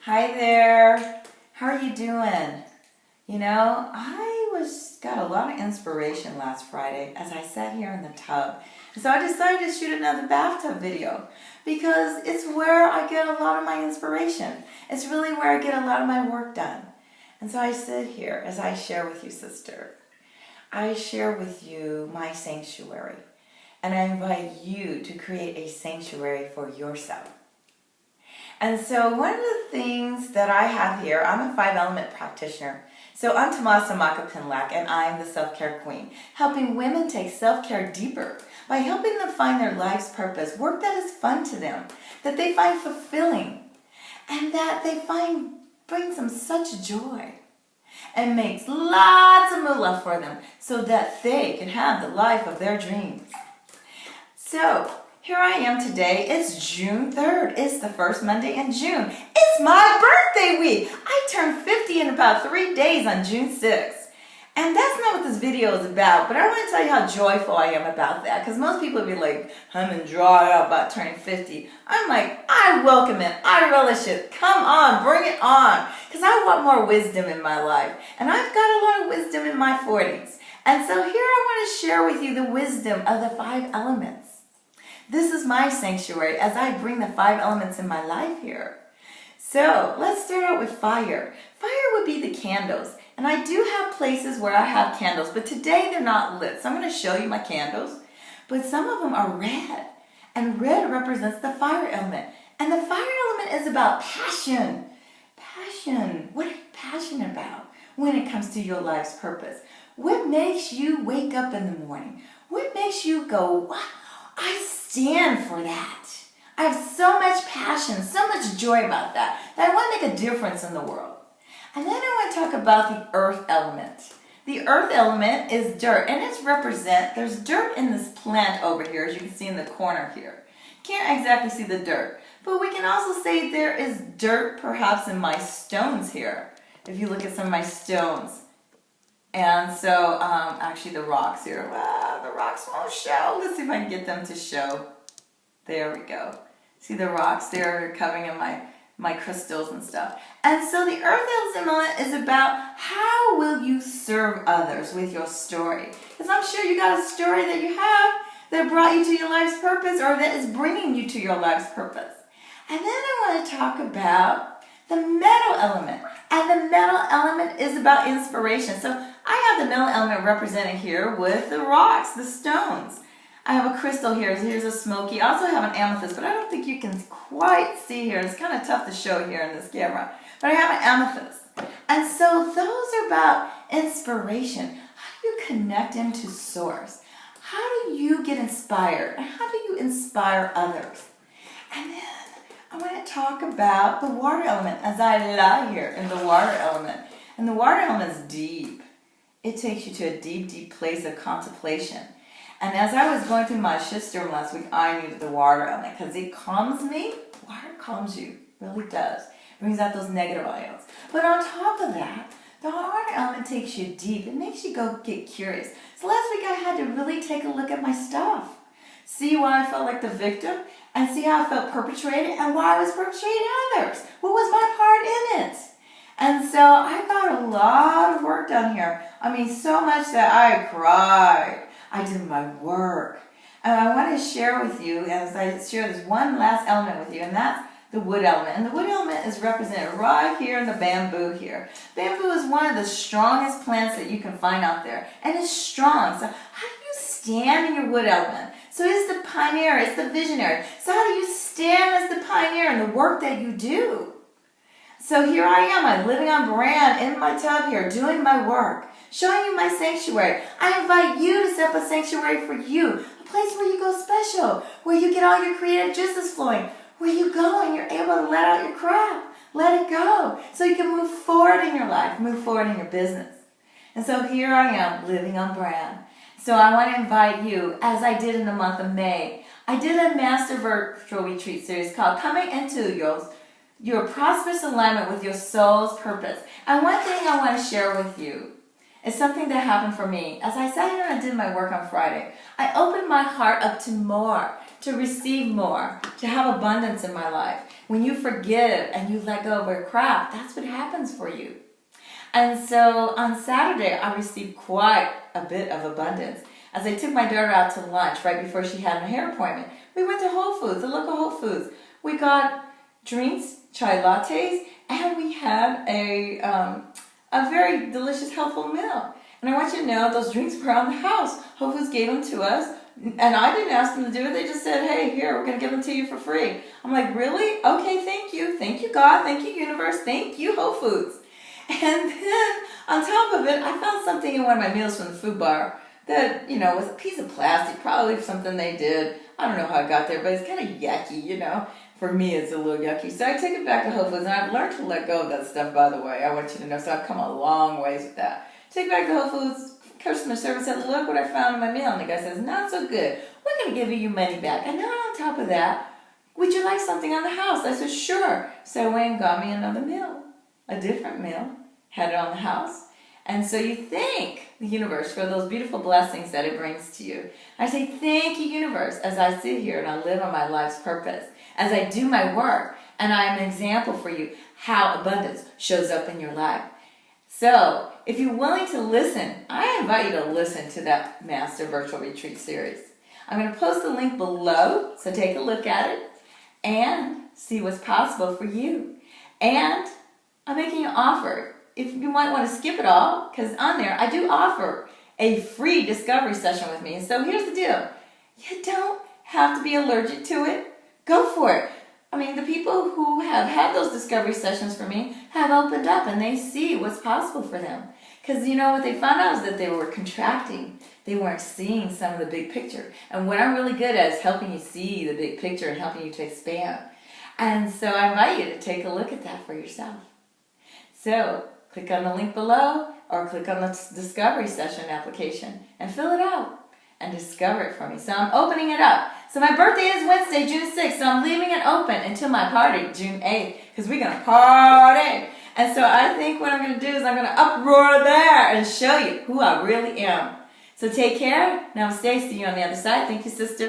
Hi there. How are you doing? I got a lot of inspiration last Friday as I sat here in the tub. So I decided to shoot another bathtub video because it's where I get a lot of my inspiration. It's really where I get a lot of my work done. And so I sit here as I share with you, sister. I share with you my sanctuary. And I invite you to create a sanctuary for yourself. And so one of the things that I have here, I'm a 5-element practitioner. So I'm Tomasa Maka Pinlack, and I'm the self-care queen, helping women take self-care deeper by helping them find their life's purpose, work that is fun to them, that they find fulfilling, and that they find brings them such joy and makes lots of moolah for them so that they can have the life of their dreams. So here I am today. It's June 3rd. It's the first Monday in June. It's my birthday week. I turned 50 in about 3 days on June 6th. And that's not what this video is about, but I want to tell you how joyful I am about that, because most people would be like, hum and dry up about turning 50. I'm like, I welcome it. I relish it. Come on, bring it on, because I want more wisdom in my life. And I've got a lot of wisdom in my 40s. And so here I want to share with you the wisdom of the 5 elements. This is my sanctuary as I bring the 5 elements in my life here. So let's start out with fire. Fire would be the candles. And I do have places where I have candles, but today they're not lit. So I'm going to show you my candles. But some of them are red. And red represents the fire element. And the fire element is about passion. Passion. What are you passionate about when it comes to your life's purpose? What makes you wake up in the morning? What makes you go, wow, I stand for that. I have so much passion, so much joy about that I want to make a difference in the world. And then I want to talk about the earth element. The earth element is dirt, and there's dirt in this plant over here, as you can see in the corner here. Can't exactly see the dirt, but we can also say there is dirt perhaps in my stones here, if you look at some of my stones. And so, actually the rocks here, the rocks won't show. Let's see if I can get them to show. There we go. See the rocks there covering in my crystals and stuff. And so the earth element is about how will you serve others with your story. Because I'm sure you got a story that you have that brought you to your life's purpose, or that is bringing you to your life's purpose. And then I want to talk about the metal element. And the metal element is about inspiration. So I have the metal element represented here with the rocks, the stones. I have a crystal here. Here's a smoky. I also have an amethyst, but I don't think you can quite see here. It's kind of tough to show here in this camera. But I have an amethyst. And so those are about inspiration. How do you connect into source? How do you get inspired? And how do you inspire others? And then I want to talk about the water element as I lie here in the water element. And the water element is deep. It takes you to a deep, deep place of contemplation. And as I was going through my shitstorm last week, I needed the water element because it calms me. Water calms you, really does. It brings out those negative ions. But on top of that, the water element takes you deep. It makes you go get curious. So last week I had to really take a look at my stuff. See why I felt like the victim, and see how I felt perpetrated, and why I was perpetrating others. What was my part in it? And so I got a lot of work done here. I mean, so much that I cried. I did my work. And I want to share with you, as I share this one last element with you, and that's the wood element. And the wood element is represented right here in the bamboo here. Bamboo is one of the strongest plants that you can find out there. And it's strong. So how do you stand in your wood element? So it's the pioneer, it's the visionary. So how do you stand as the pioneer in the work that you do? So here I am, I'm living on brand in my tub here, doing my work, showing you my sanctuary. I invite you to set up a sanctuary for you, a place where you go special, where you get all your creative juices flowing, where you go and you're able to let out your crap, let it go, so you can move forward in your life, move forward in your business. And so here I am, living on brand. So I want to invite you, as I did in the month of May, I did a master virtual retreat series called Coming Into Your Prosperous Alignment with Your Soul's Purpose. And one thing I want to share with you is something that happened for me. As I sat here and I did my work on Friday, I opened my heart up to more. to receive more, to have abundance in my life. When you forgive and you let go of your crap, that's what happens for you. And so on Saturday, I received quite a bit of abundance. As I took my daughter out to lunch right before she had a hair appointment, we went to Whole Foods, the local Whole Foods. We got drinks, chai lattes, and we had a very delicious, healthful meal. And I want you to know those drinks were on the house. Whole Foods gave them to us, and I didn't ask them to do it. They just said, hey, here, we're going to give them to you for free. I'm like, really? Okay, thank you. Thank you, God. Thank you, universe. Thank you, Whole Foods. And then, on top of it, I found something in one of my meals from the food bar that, was a piece of plastic, probably something they did. I don't know how it got there, but it's kind of yucky, For me, it's a little yucky. So I took it back to Whole Foods, and I've learned to let go of that stuff, by the way. I want you to know. So I've come a long ways with that. Take it back to Whole Foods. Customer service said, look what I found in my meal. And the guy says, not so good. We're going to give you your money back. And then on top of that, would you like something on the house? I said, sure. So I went and got me another meal, a different meal, had it on the house. And so you thank the universe for those beautiful blessings that it brings to you. I say, thank you, universe, as I sit here and I live on my life's purpose, as I do my work, and I am an example for you how abundance shows up in your life. So, if you're willing to listen, I invite you to listen to that Master Virtual Retreat series. I'm going to post the link below, so take a look at it and see what's possible for you. And I'm making an offer. If you might want to skip it all, because on there I do offer a free discovery session with me. And so here's the deal. You don't have to be allergic to it. Go for it. I mean, the people who have had those discovery sessions for me have opened up and they see what's possible for them. Because what they found out is that they were contracting. They weren't seeing some of the big picture. And what I'm really good at is helping you see the big picture and helping you to expand. And so I invite you to take a look at that for yourself. So click on the link below or click on the discovery session application and fill it out and discover it for me. So I'm opening it up. So my birthday is Wednesday, June 6th, so I'm leaving it open until my party, June 8th, because we're going to party. And so I think what I'm going to do is I'm going to uproar there and show you who I really am. So take care. Namaste. See you on the other side. Thank you, sister.